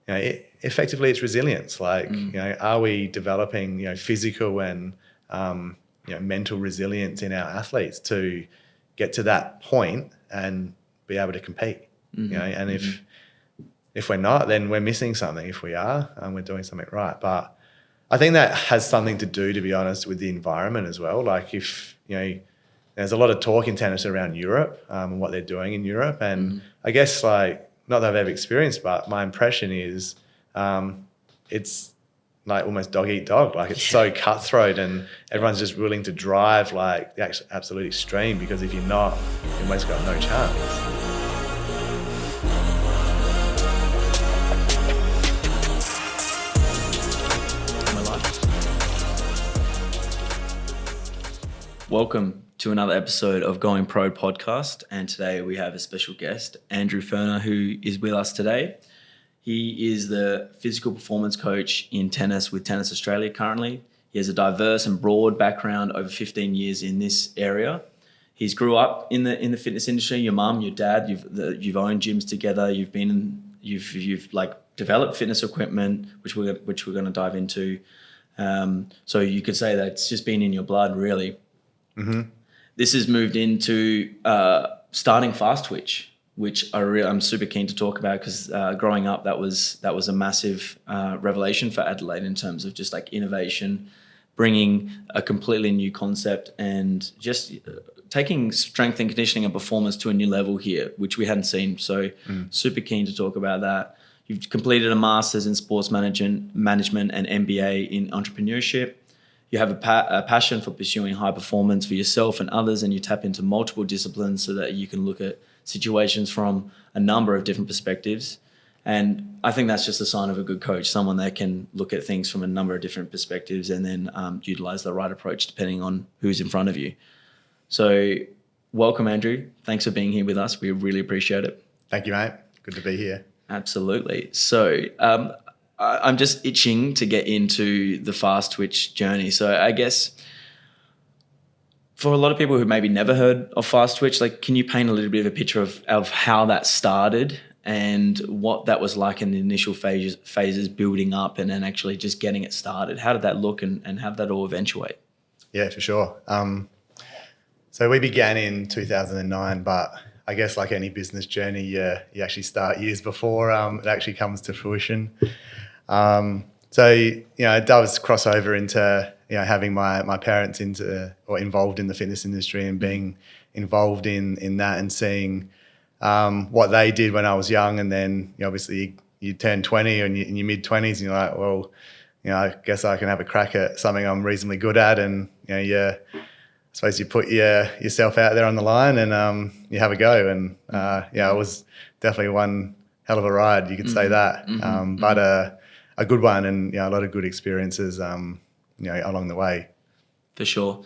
effectively it's resilience. Like, are we developing, physical and, mental resilience in our athletes to get to that point and be able to compete, and if we're not, then we're missing something. If we are, we're doing something right. But I think that has something to do, to be honest, with the environment as well. Like if, there's a lot of talk in tennis around Europe and what they're doing in Europe. And I guess like, not that I've ever experienced, but my impression is it's like almost dog eat dog. Like it's so cutthroat and everyone's just willing to drive like the absolute extreme, because if you're not, you've almost got no chance. Welcome to another episode of Going Pro podcast, and today we have a special guest, Andrew Furner, who is with us today. He is the physical performance coach in tennis with Tennis Australia currently. He has a diverse and broad background, over 15 years in this area. He's grew up in the fitness industry. Your mum, your dad, you've owned gyms together. You've like developed fitness equipment, which we're going to dive into. So you could say that it's just been in your blood, really. Mm-hmm. This has moved into starting Fast Twitch, which I'm super keen to talk about, because growing up that was a massive revelation for Adelaide in terms of just like innovation, bringing a completely new concept and just taking strength and conditioning and performance to a new level here, which we hadn't seen. So super keen to talk about that. You've completed a master's in sports management and MBA in entrepreneurship. You have a passion for pursuing high performance for yourself and others, and you tap into multiple disciplines so that you can look at situations from a number of different perspectives. And I think that's just a sign of a good coach, someone that can look at things from a number of different perspectives and then utilize the right approach depending on who's in front of you. So welcome, Andrew. Thanks for being here with us. We really appreciate it. Thank you, mate. Good to be here. Absolutely. So I'm just itching to get into the Fast Twitch journey. So I guess for a lot of people who maybe never heard of Fast Twitch, like, can you paint a little bit of a picture of how that started and what that was like in the initial phases building up and then actually just getting it started? How did that look and how did that all eventuate? Yeah, for sure. So we began in 2009, but I guess like any business journey, you actually start years before it actually comes to fruition. So it does cross over into having my parents involved in the fitness industry and being involved in that and seeing what they did when I was young, and then obviously you turn 20 and in your mid 20s and you're like, well, I guess I can have a crack at something I'm reasonably good at, and I suppose you put yourself out there on the line and you have a go, and it was definitely one hell of a ride, you could say that, but a good one, and a lot of good experiences along the way. For sure.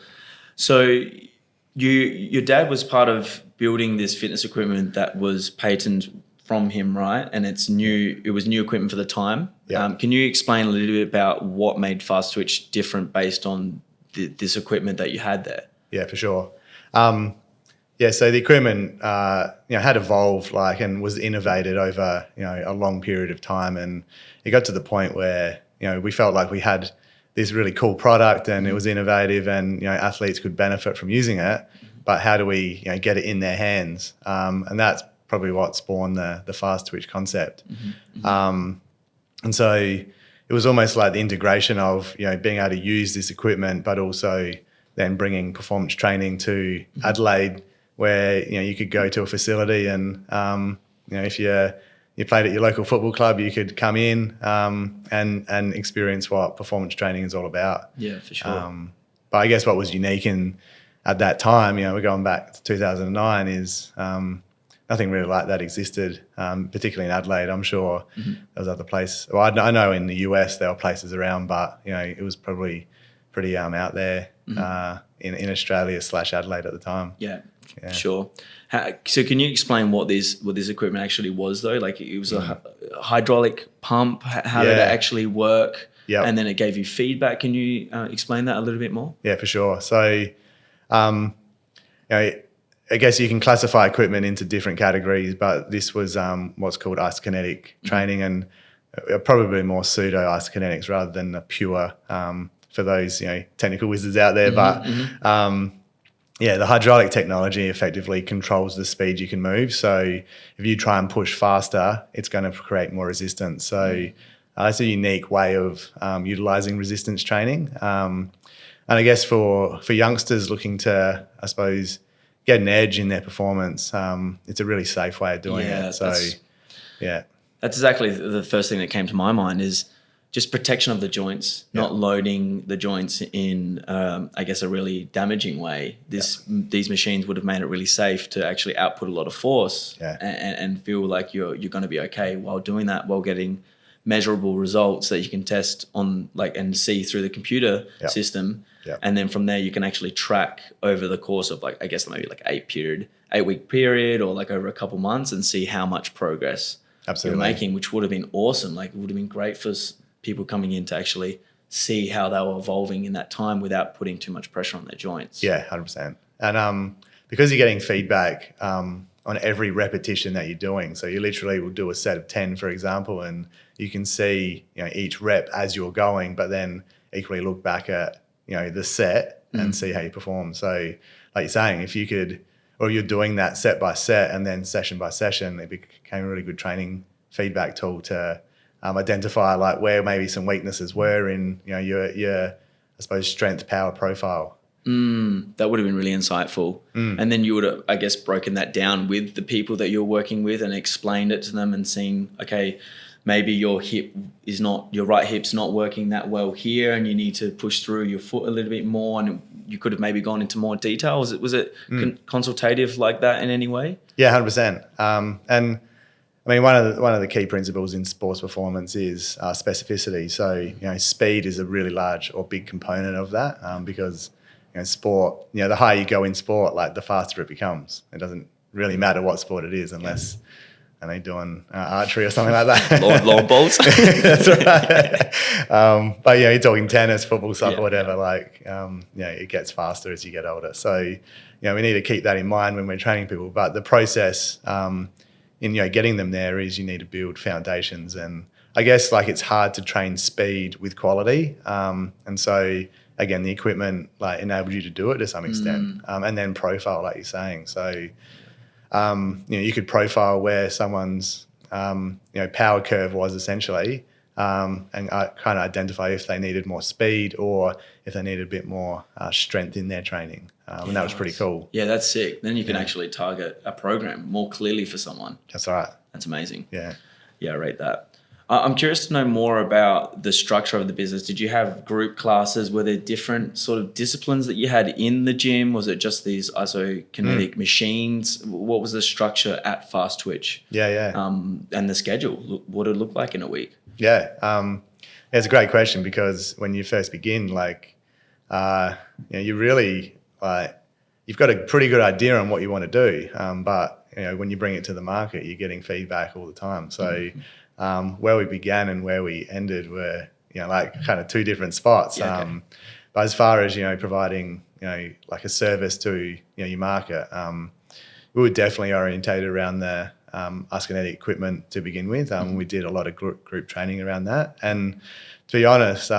So your dad was part of building this fitness equipment that was patented from him, right? And it was new equipment for the time. Yeah. Can you explain a little bit about what made Fast Twitch different based on this equipment that you had there? Yeah, for sure. So the equipment had evolved and was innovated over a long period of time, and it got to the point where we felt like we had this really cool product and it was innovative, and athletes could benefit from using it, but how do we get it in their hands? And that's probably what spawned the Fast Twitch concept. And so it was almost like the integration of being able to use this equipment, but also then bringing performance training to Adelaide, where you could go to a facility and if you played at your local football club, you could come in and experience what performance training is all about. Yeah, for sure. But I guess what was unique at that time, we're going back to 2009, is nothing really like that existed, particularly in Adelaide. I'm sure there was other places. Well, I know in the US there were places around, but it was probably pretty out there in Australia / Adelaide at the time. Yeah. Sure. So can you explain what this equipment actually was, though? Like, it was a hydraulic pump. How did it actually work? Yeah. And then it gave you feedback. Can you explain that a little bit more? Yeah, for sure. So, I guess you can classify equipment into different categories, but this was what's called isokinetic training, and probably more pseudo isokinetics rather than a pure, for those, technical wizards out there. The hydraulic technology effectively controls the speed you can move. So if you try and push faster, it's going to create more resistance. So it's a unique way of utilizing resistance training. And I guess for youngsters looking to, I suppose, get an edge in their performance, it's a really safe way of doing it. So, That's exactly the first thing that came to my mind is just protection of the joints, not loading the joints in, I guess, a really damaging way. These machines would have made it really safe to actually output a lot of force and feel like you're going to be okay while doing that, while getting measurable results that you can test on and see through the computer system. And then from there, you can actually track over the course of maybe 8-week period or over a couple months and see how much progress you're making, which would have been awesome. It would have been great for people coming in to actually see how they were evolving in that time without putting too much pressure on their joints. Yeah, 100%. And because you're getting feedback on every repetition that you're doing, so you literally will do a set of 10, for example, and you can see each rep as you're going, but then equally look back at the set and see how you perform. So like you're saying, if you could, or you're doing that set by set and then session by session, it became a really good training feedback tool to identify where maybe some weaknesses were in your I suppose strength power profile. That would have been really insightful. And then you would have, I guess, broken that down with the people that you're working with and explained it to them and seen, okay, maybe your right hip's not working that well here and you need to push through your foot a little bit more, and you could have maybe gone into more detail. Was it consultative like that in any way? Yeah, 100%. And I mean, one of the key principles in sports performance is specificity. So, speed is a really large or big component of that because, sport, the higher you go in sport, the faster it becomes. It doesn't really matter what sport it is unless they're doing archery or something like that. Long balls. That's right. But, you're talking tennis, football, soccer, whatever, it gets faster as you get older. So, we need to keep that in mind when we're training people. But the process in getting them there is you need to build foundations, and I guess it's hard to train speed with quality, and so again the equipment enables you to do it to some extent, and then profile like you're saying. So you could profile where someone's power curve was essentially, and kind of identify if they needed more speed or if they needed a bit more strength in their training. And that was pretty cool. Yeah, that's sick. Then you can actually target a program more clearly for someone. That's right. That's amazing. Yeah, I rate that. I'm curious to know more about the structure of the business. Did you have group classes? Were there different sort of disciplines that you had in the gym? Was it just these isokinetic machines? What was the structure at Fast Twitch? Yeah. And the schedule, what did it look like in a week? Yeah, it's a great question because when you first begin, you really you've got a pretty good idea on what you want to do, but when you bring it to the market, you're getting feedback all the time. So where we began and where we ended were kind of two different spots. But as far as providing a service to your market, we were definitely orientated around the isokinetic equipment to begin with. We did a lot of group training around that, and to be honest,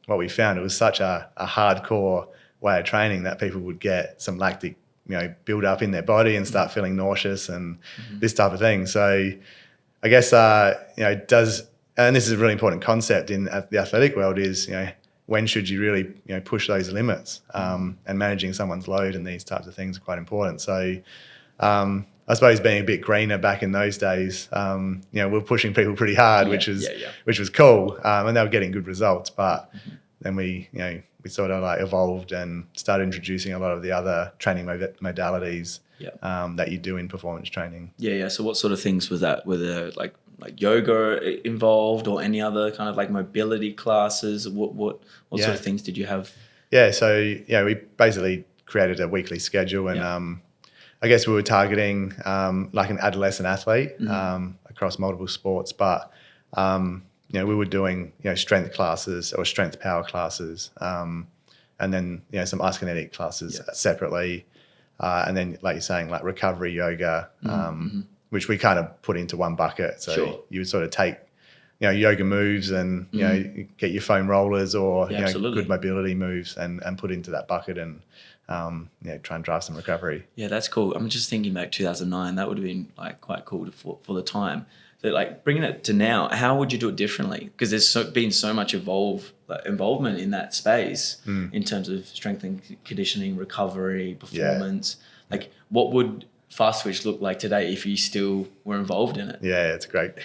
what we found, it was such a hardcore way of training that people would get some lactic build up in their body and start feeling nauseous and this type of thing. So I guess and this is a really important concept in the athletic world is when should you really push those limits, and managing someone's load and these types of things are quite important. So I suppose being a bit greener back in those days, we're pushing people pretty hard, which was cool, and they were getting good results. But then we sort of evolved and started introducing a lot of the other training modalities that you do in performance training. Yeah. So what sort of things was that? Were there like yoga involved or any other kind of mobility classes? What sort of things did you have? Yeah. So we basically created a weekly schedule, and I guess we were targeting an adolescent athlete across multiple sports, but we were doing strength classes or strength power classes, and then some isokinetic classes separately, and then like you're saying, recovery yoga, which we kind of put into one bucket. So you would sort of take yoga moves and, get your foam rollers or, absolutely. good mobility moves and put into that bucket and, try and drive some recovery. Yeah, that's cool. I'm just thinking back 2009, that would have been like quite cool for the time. So like bringing it to now, how would you do it differently? Because there's been so much involvement in that space in terms of strength and conditioning, recovery, performance. Yeah. Like what would Fast Twitch look like today if you still were involved in it? Yeah,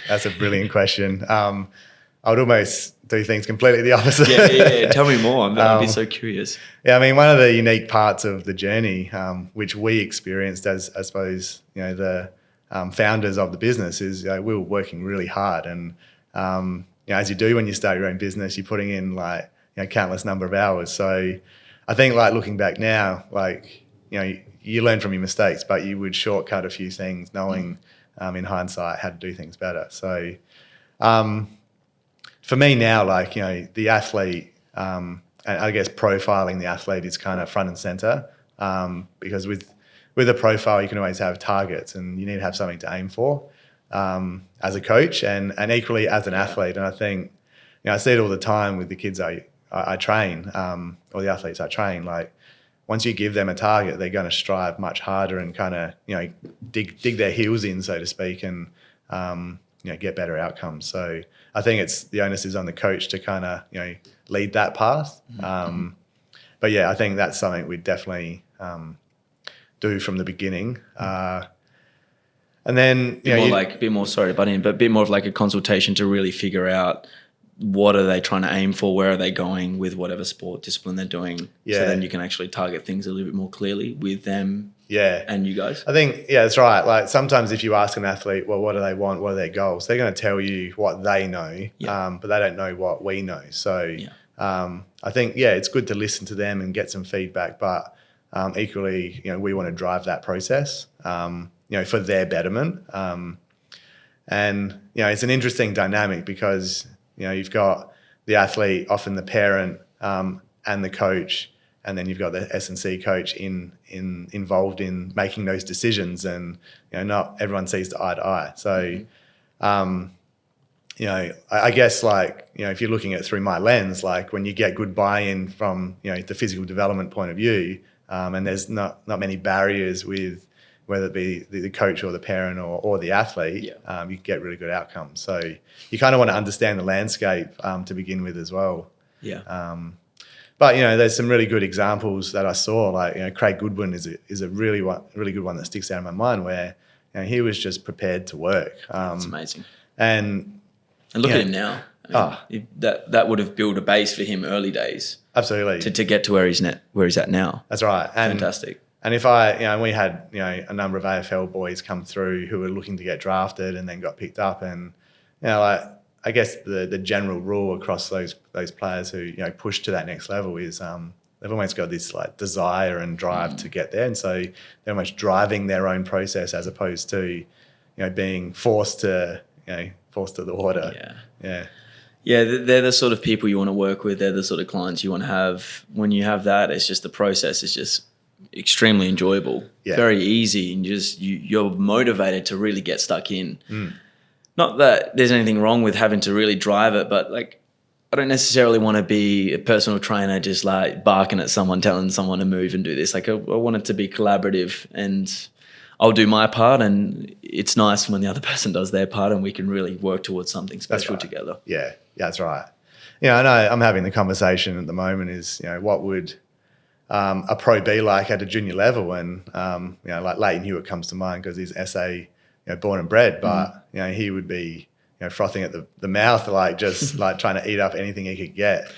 that's a brilliant question. I would almost do things completely the opposite. Yeah. Tell me more. I'd be so curious. Yeah, I mean, one of the unique parts of the journey, which we experienced as, I suppose, the founders of the business is we were working really hard. And, as you do when you start your own business, you're putting in like, countless number of hours. So I think like looking back now, like, you learn from your mistakes, but you would shortcut a few things knowing in hindsight how to do things better. So for me now, like, the athlete, and I guess profiling the athlete is kind of front and center because with a profile, you can always have targets and you need to have something to aim for as a coach and equally as an athlete. And I think, I see it all the time with the kids I train or the athletes I train, like, once you give them a target, they're going to strive much harder and kind of, dig their heels in, so to speak, and, get better outcomes. So I think the onus is on the coach to kind of, lead that path. But yeah, I think that's something we definitely do from the beginning. And then, a bit more of like a consultation to really figure out what are they trying to aim for? Where are they going with whatever sport discipline they're doing? Yeah. So then you can actually target things a little bit more clearly with them. Yeah. And you guys. I think, that's right. Like sometimes if you ask an athlete, well, what do they want? What are their goals? They're going to tell you what they know, but they don't know what we know. So I think, it's good to listen to them and get some feedback, but equally, we want to drive that process, for their betterment. And, it's an interesting dynamic because, you've got the athlete, often the parent, and the coach, and then you've got the S&C coach involved in making those decisions, and not everyone sees eye to eye. So, I guess like if you're looking at it through my lens, like when you get good buy-in from the physical development point of view, and there's not many barriers with whether it be the coach or the parent or the athlete, you can get really good outcomes. So you kind of want to understand the landscape to begin with as well. Yeah. But there's some really good examples that I saw. Like Craig Goodwin is a really good one that sticks out in my mind, where he was just prepared to work. That's amazing. And look at him now. That would have built a base for him early days. Absolutely. To get to where he's at now. That's right. Fantastic. And if we had, a number of AFL boys come through who were looking to get drafted and then got picked up, and, I guess the general rule across those players who, push to that next level is they've almost got this like desire and drive to get there. And so they're almost driving their own process as opposed to, being forced to the water. Yeah. Yeah, they're the sort of people you want to work with. They're the sort of clients you want to have. When you have that, it's just the process is just extremely enjoyable, very easy, and you're motivated to really get stuck in. Not that there's anything wrong with having to really drive it, but like I don't necessarily want to be a personal trainer just like barking at someone, telling someone to move and do this. Like I want it to be collaborative, and I'll do my part, and it's nice when the other person does their part and we can really work towards something special together. Yeah, that's right. I know I'm having the conversation at the moment is, what would a pro be like at a junior level? And, like Leighton Hewitt comes to mind because he's SA, born and bred, but, he would be, frothing at the mouth, like just like trying to eat up anything he could get.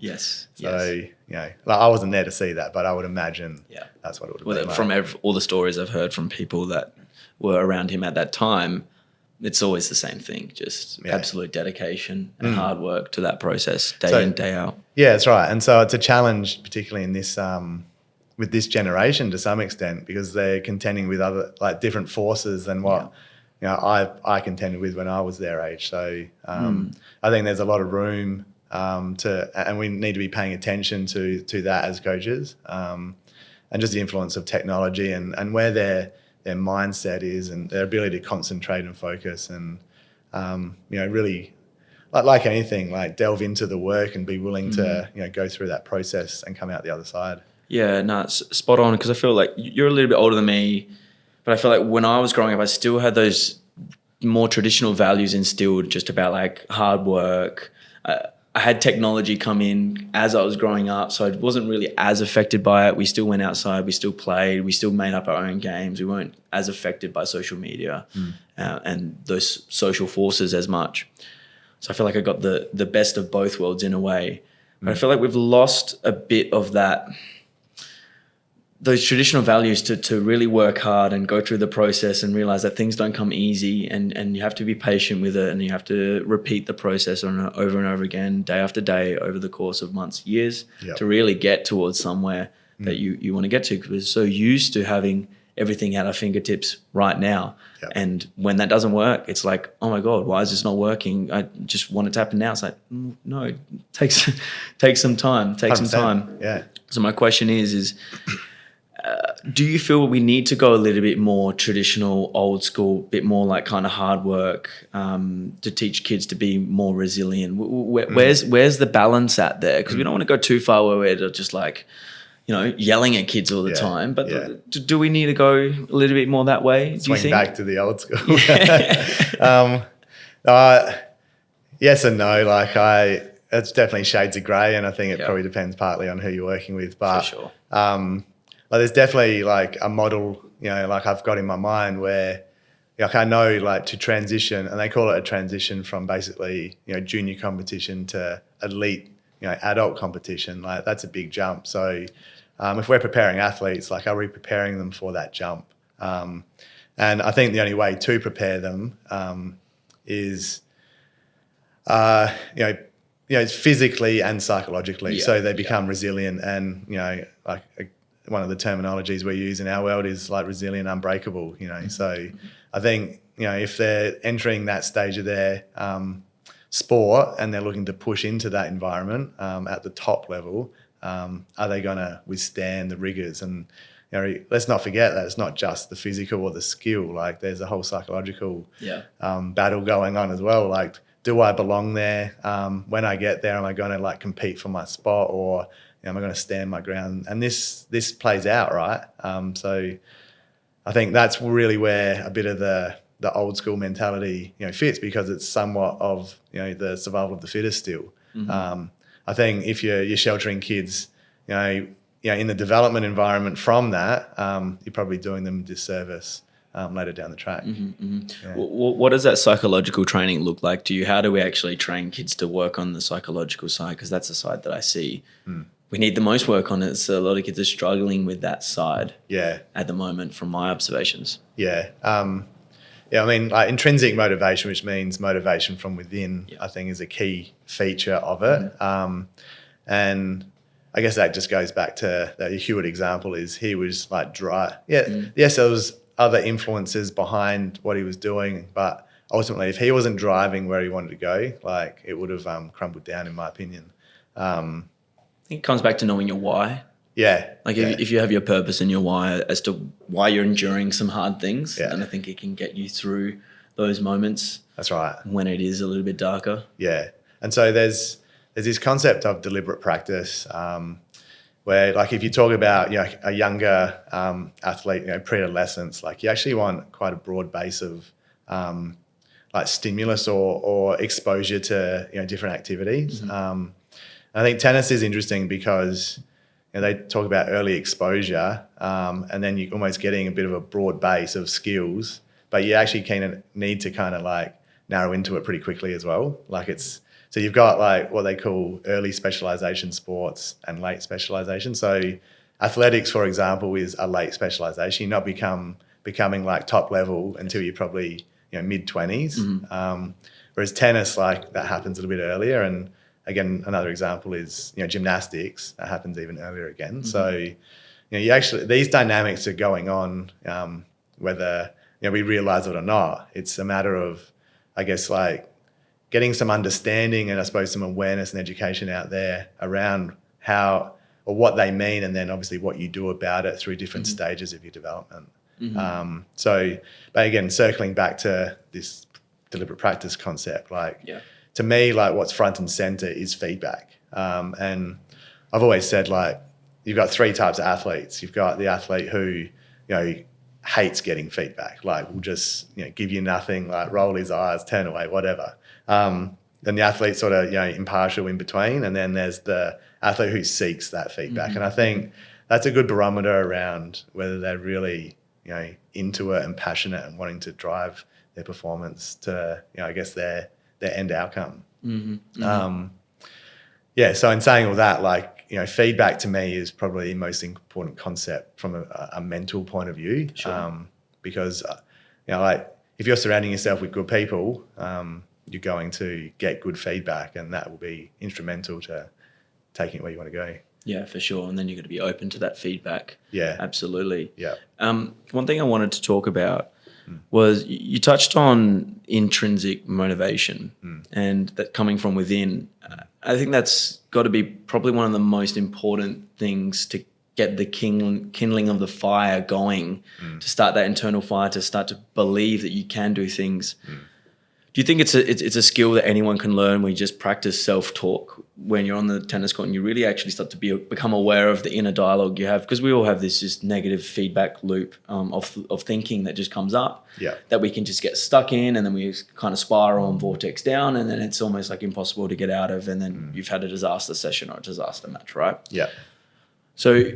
Yes. So, like I wasn't there to see that, but I would imagine that's what it would be like. From all the stories I've heard from people that were around him at that time, it's always the same thing, just absolute dedication and hard work to that process, day in, day out. Yeah, that's right. And so it's a challenge, particularly in this, with this generation to some extent, because they're contending with other, like different forces than what, I contended with when I was their age. So I think there's a lot of room and we need to be paying attention to that as coaches, and just the influence of technology and where their mindset is and their ability to concentrate and focus and, really like anything, like delve into the work and be willing to, go through that process and come out the other side. Yeah, no, it's spot on, because I feel like you're a little bit older than me, but I feel like when I was growing up, I still had those more traditional values instilled, just about like hard work. I had technology come in as I was growing up, so I wasn't really as affected by it. We still went outside, we still played, we still made up our own games. We weren't as affected by social media and those social forces as much. So I feel like I got the best of both worlds in a way. But I feel like we've lost a bit of those traditional values to really work hard and go through the process and realize that things don't come easy, and you have to be patient with it, and you have to repeat the process over and over again, day after day, over the course of months, years, to really get towards somewhere that you want to get to, because we're so used to having everything at our fingertips right now. And when that doesn't work, it's like, oh my God, why is this not working? I just want it to happen now. It's like, no, take some time, some time. Yeah. So my question is do you feel we need to go a little bit more traditional, old school, bit more like kind of hard work to teach kids to be more resilient? Where's the balance at there? Because we don't want to go too far where we're just like, yelling at kids all the time. But do we need to go a little bit more that way? Do you think? Back to the old school. Yes and no. Like it's definitely shades of grey, and I think it probably depends partly on who you're working with. But for sure. Like there's definitely like a model, like I've got in my mind where like I know like to transition, and they call it a transition from basically, junior competition to elite, adult competition. Like that's a big jump. So if we're preparing athletes, like are we preparing them for that jump? And I think the only way to prepare them is, it's physically and psychologically. So they become resilient, and, like one of the terminologies we use in our world is like resilient, unbreakable, So I think, if they're entering that stage of their sport and they're looking to push into that environment at the top level, are they going to withstand the rigors? And let's not forget that it's not just the physical or the skill. Like there's a whole psychological battle going on as well. Like, do I belong there? When I get there, am I going to like compete for my spot, or am I going to stand my ground? And this plays out, right? So I think that's really where a bit of the old school mentality, fits, because it's somewhat of, the survival of the fittest still. I think if you're sheltering kids, in the development environment from that, you're probably doing them a disservice later down the track. What does that psychological training look like to you? How do we actually train kids to work on the psychological side? Because that's the side that I see we need the most work on it. So a lot of kids are struggling with that side at the moment from my observations. I mean, like intrinsic motivation, which means motivation from within, I think is a key feature of it. And I guess that just goes back to the Hewitt example. Is he was like dry. Yes, there was other influences behind what he was doing, but ultimately if he wasn't driving where he wanted to go, like it would have crumbled down, in my opinion. I think it comes back to knowing your why. If you have your purpose and your why as to why you're enduring some hard things, then I think it can get you through those moments. That's right. When it is a little bit darker. And so there's this concept of deliberate practice, where like if you talk about a younger athlete, pre-adolescence, like you actually want quite a broad base of like stimulus or exposure to different activities. I think tennis is interesting because they talk about early exposure, and then you're almost getting a bit of a broad base of skills, but you actually kind of need to kind of like narrow into it pretty quickly as well. So you've got like what they call early specialization sports and late specialization. So athletics, for example, is a late specialization. You're not becoming like top level until you're probably mid-20s. Whereas tennis, like that happens a little bit earlier. And again, another example is gymnastics. That happens even earlier again. So you actually, these dynamics are going on whether we realize it or not. It's a matter of, I guess, like getting some understanding and I suppose some awareness and education out there around how or what they mean, and then obviously what you do about it through different stages of your development. But again, circling back to this deliberate practice concept, like to me, like what's front and center is feedback. And I've always said, like, you've got three types of athletes. You've got the athlete who, hates getting feedback, like will just, give you nothing, like roll his eyes, turn away, whatever. Then the athlete sort of, impartial in between. And then there's the athlete who seeks that feedback. And I think that's a good barometer around whether they're really, into it and passionate and wanting to drive their performance to, I guess their end outcome. So in saying all that, like, feedback to me is probably the most important concept from a mental point of view. Sure. Because, like if you're surrounding yourself with good people, you're going to get good feedback, and that will be instrumental to taking it where you want to go. Yeah, for sure. And then you're going to be open to that feedback. Yeah. Absolutely. Yeah. One thing I wanted to talk about was you touched on intrinsic motivation and that coming from within. I think that's got to be probably one of the most important things to get the kindling of the fire going, to start that internal fire, to start to believe that you can do things. Do you think it's a skill that anyone can learn when you just practice self-talk when you're on the tennis court and you really actually start to become aware of the inner dialogue you have? Because we all have this just negative feedback loop of thinking that just comes up that we can just get stuck in, and then we kind of spiral and vortex down, and then it's almost like impossible to get out of, and then you've had a disaster session or a disaster match, right? Yeah. So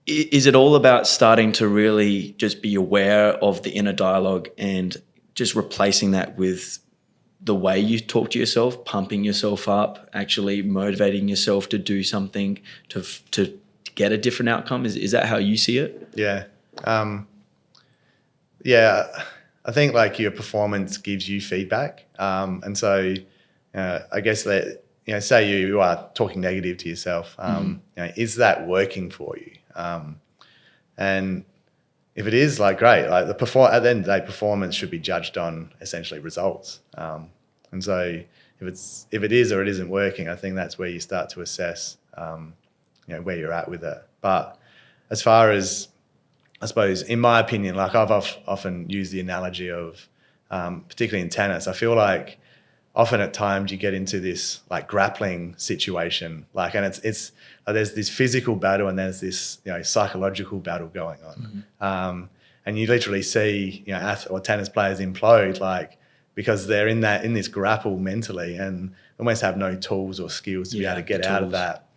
is it all about starting to really just be aware of the inner dialogue and just replacing that with the way you talk to yourself, pumping yourself up, actually motivating yourself to do something to get a different outcome? Is that how you see it? Yeah. I think like your performance gives you feedback. And so I guess that, say you are talking negative to yourself, is that working for you? And if it is, like, great, like at the end of the day, performance should be judged on essentially results. And so if it is or it isn't working, I think that's where you start to assess, where you're at with it. But as far as, I suppose, in my opinion, like I've often used the analogy of, particularly in tennis, I feel like often at times you get into this like grappling situation, like, and it's there's this physical battle and there's this psychological battle going on, and you literally see tennis players implode, like because they're in this grapple mentally and almost have no tools or skills to be able to get out of that,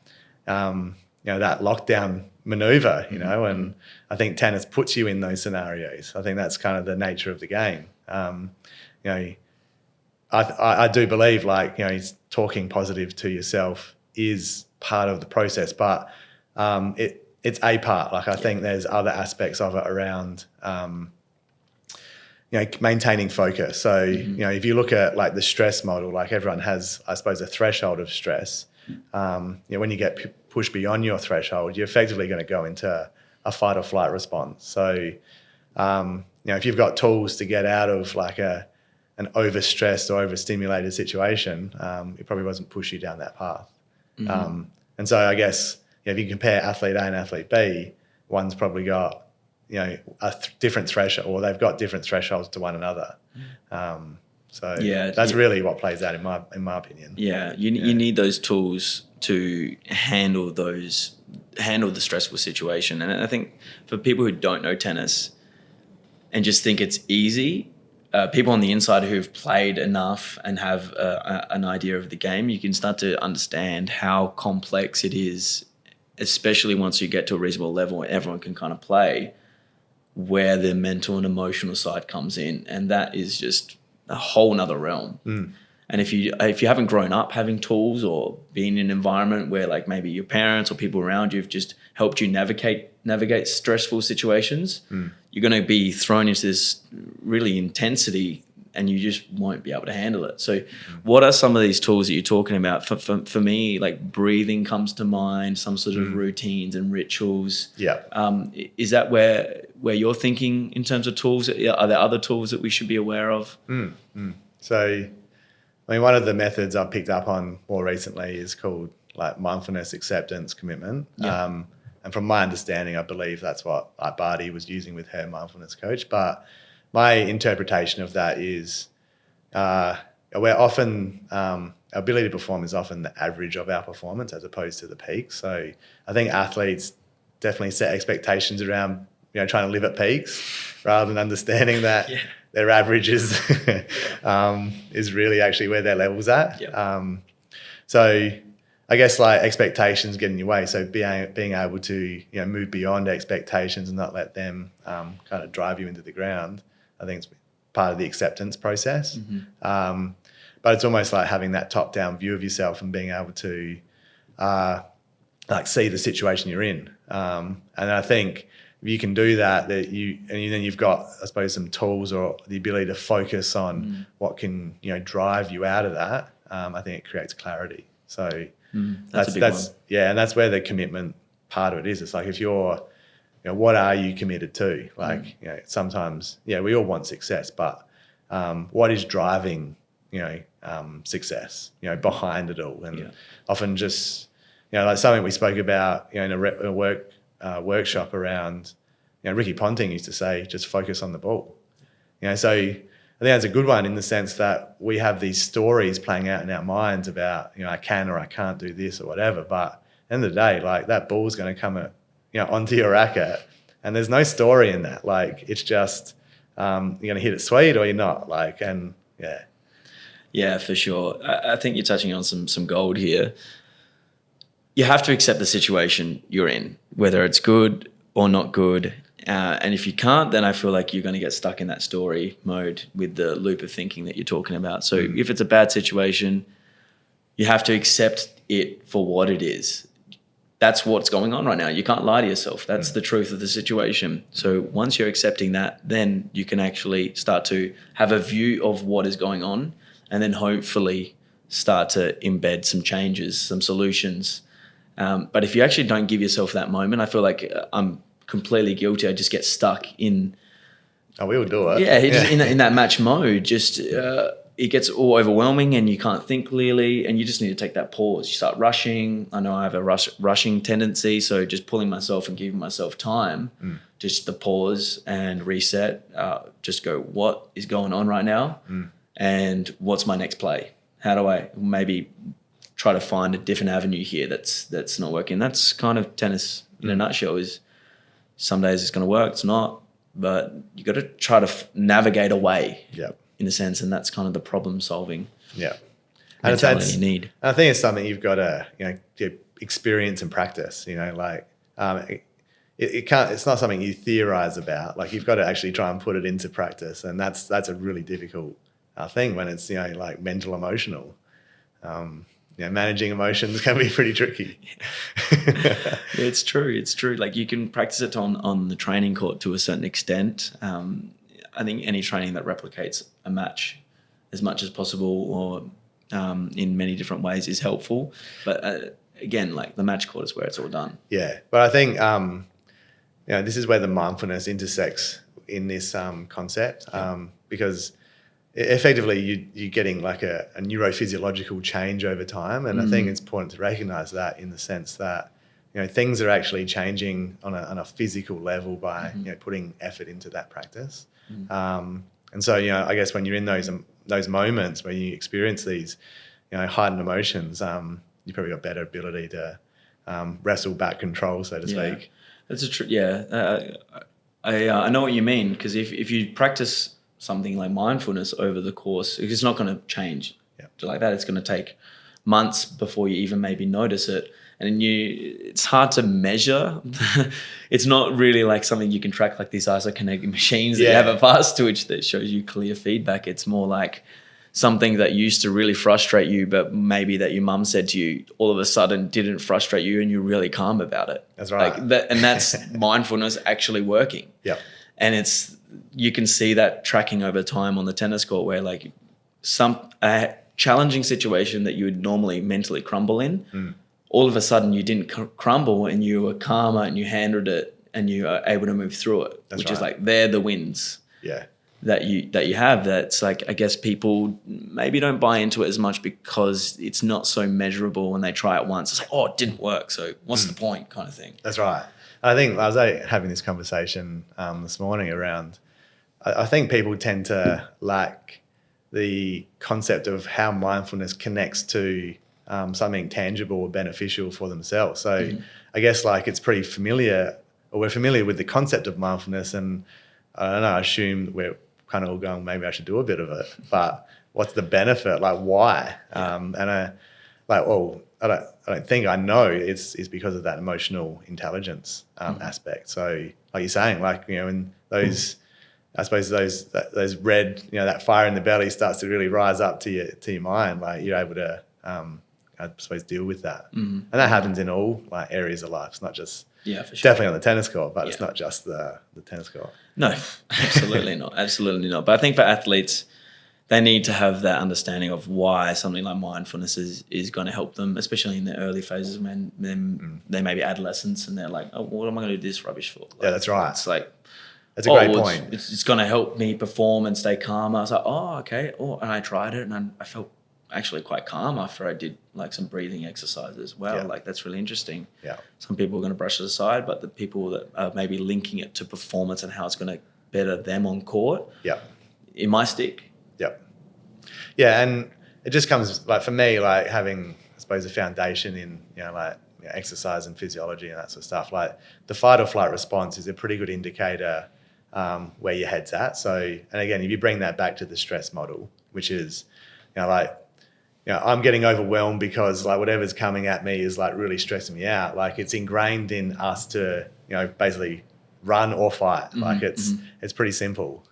that lockdown maneuver, and I think tennis puts you in those scenarios. I think that's kind of the nature of the game. I do believe, like, talking positive to yourself is part of the process, but it's a part. Like, I think there's other aspects of it around, maintaining focus. So, if you look at like the stress model, like everyone has, I suppose, a threshold of stress. When you get pushed beyond your threshold, you're effectively going to go into a fight or flight response. So, if you've got tools to get out of like an overstressed or overstimulated situation, it probably wasn't push you down that path. And so I guess if you compare athlete A and athlete B, one's probably got different threshold, or they've got different thresholds to one another. That's really what plays out in my opinion. Yeah, you need those tools to handle the stressful situation. And I think for people who don't know tennis and just think it's easy, people on the inside who've played enough and have an idea of the game, you can start to understand how complex it is, especially once you get to a reasonable level where everyone can kind of play, where the mental and emotional side comes in. And that is just a whole nother realm. And if you haven't grown up having tools or been in an environment where like maybe your parents or people around you have just helped you navigate stressful situations, you're going to be thrown into this really intensity and you just won't be able to handle it. So what are some of these tools that you're talking about? For me, like breathing comes to mind, some sort of routines and rituals. Yeah. Is that where you're thinking in terms of tools? Are there other tools that we should be aware of? So, I mean, one of the methods I've picked up on more recently is called like mindfulness, acceptance, commitment. Yeah. And from my understanding, I believe that's what Barty was using with her mindfulness coach. But my interpretation of that is we're often, our ability to perform is often the average of our performance as opposed to the peak. So I think athletes definitely set expectations around, trying to live at peaks rather than understanding that their average is really actually where their level's at. So I guess like expectations get in your way. So being able to move beyond expectations and not let them kind of drive you into the ground, I think it's part of the acceptance process. But it's almost like having that top-down view of yourself and being able to like see the situation you're in. And I think if you can do that, then you've got, I suppose, some tools or the ability to focus on what can drive you out of that. I think it creates clarity. So that's a big one. Yeah, and that's where the commitment part of it is. It's like if you're, what are you committed to? Like, sometimes, we all want success, but what is driving, success, behind it all? And often just, like something we spoke about, in a workshop around, Ricky Ponting used to say, just focus on the ball. So I think that's a good one in the sense that we have these stories playing out in our minds about, I can or I can't do this or whatever. But at the end of the day, like that ball's going to come at, onto your racket, and there's no story in that. Like it's just you're going to hit it sweet or you're not. Like Yeah, for sure. I think you're touching on some gold here. You have to accept the situation you're in, whether it's good or not good. And if you can't, then I feel like you're going to get stuck in that story mode with the loop of thinking that you're talking about. So if it's a bad situation, you have to accept it for what it is. That's what's going on right now. You can't lie to yourself. That's the truth of the situation. So once you're accepting that, then you can actually start to have a view of what is going on and then hopefully start to embed some changes, some solutions. But if you actually don't give yourself that moment, I feel like I'm completely guilty. I just get stuck in. Oh, we all do it. Yeah, just in that match mode. Just it gets all overwhelming, and you can't think clearly, and you just need to take that pause. You start rushing. I know I have a rushing tendency, so just pulling myself and giving myself time, just the pause and reset. Just go, what is going on right now, and what's my next play? How do I maybe try to find a different avenue here that's not working? That's kind of tennis in a nutshell. Is some days it's going to work, it's not, but you got to try to navigate away. In a sense, and that's kind of the problem solving. Mentality you need. I think it's something you've got to experience and practice. Like it can't. It's not something you theorize about. Like you've got to actually try and put it into practice, and that's a really difficult thing when it's like mental emotional. Managing emotions can be pretty tricky. It's true. Like you can practice it on the training court to a certain extent. I think any training that replicates a match as much as possible or in many different ways is helpful. But again, like the match court is where it's all done. Yeah. But I think, this is where the mindfulness intersects in this concept because effectively you're getting like a neurophysiological change over time. And I think it's important to recognize that in the sense that, things are actually changing on a physical level by, putting effort into that practice. And so, I guess when you're in those moments where you experience these, heightened emotions, you probably got better ability to wrestle back control, so to speak. That's I know what you mean, because if you practice something like mindfulness over the course, it's not going to change like that. It's going to take months before you even maybe notice it. And it's hard to measure. It's not really like something you can track like these isokinetic machines that you have a fast twitch that shows you clear feedback. It's more like something that used to really frustrate you, but maybe that your mum said to you all of a sudden didn't frustrate you and you're really calm about it. That's right. And that's mindfulness actually working. And you can see that tracking over time on the tennis court where like a challenging situation that you would normally mentally crumble in, all of a sudden you didn't crumble and you were calmer and you handled it and you are able to move through it, which is like they're the wins that you have. That's like, I guess people maybe don't buy into it as much because it's not so measurable when they try it once. It's like, oh, it didn't work, so what's the point kind of thing. That's right. I think I was having this conversation this morning around, I think people tend to lack the concept of how mindfulness connects to something tangible or beneficial for themselves. So I guess like it's pretty familiar, or we're familiar with the concept of mindfulness, and I don't know, I assume we're kind of all going, maybe I should do a bit of it, but what's the benefit? Like why? And I don't think I know it's because of that emotional intelligence aspect. So like you're saying, like, you know, in those, I suppose those red, you know, that fire in the belly starts to really rise up to your mind, like you're able to, I suppose, deal with that. And that happens in all like areas of life. It's not just, for sure. definitely on the tennis court, but it's not just the tennis court. No, absolutely not. Absolutely not. But I think for athletes, they need to have that understanding of why something like mindfulness is going to help them, especially in the early phases when they may be adolescents and they're like, oh, what am I going to do this rubbish for? Like, yeah, that's right. It's like, that's a great point. It's going to help me perform and stay calm. I was like, oh, okay. Oh, and I tried it and I felt actually quite calm after I did like some breathing exercises. Wow, like that's really interesting. Yeah. Some people are going to brush it aside, but the people that are maybe linking it to performance and how it's going to better them on court, it might stick. Yeah, and it just comes like for me, like having, I suppose, a foundation in, you know, like, you know, exercise and physiology and that sort of stuff. Like the fight or flight response is a pretty good indicator where your head's at. So, and again, if you bring that back to the stress model, which is, you know, like, you know, I'm getting overwhelmed because like whatever's coming at me is like really stressing me out. Like it's ingrained in us to, you know, basically run or fight. Like it's pretty simple.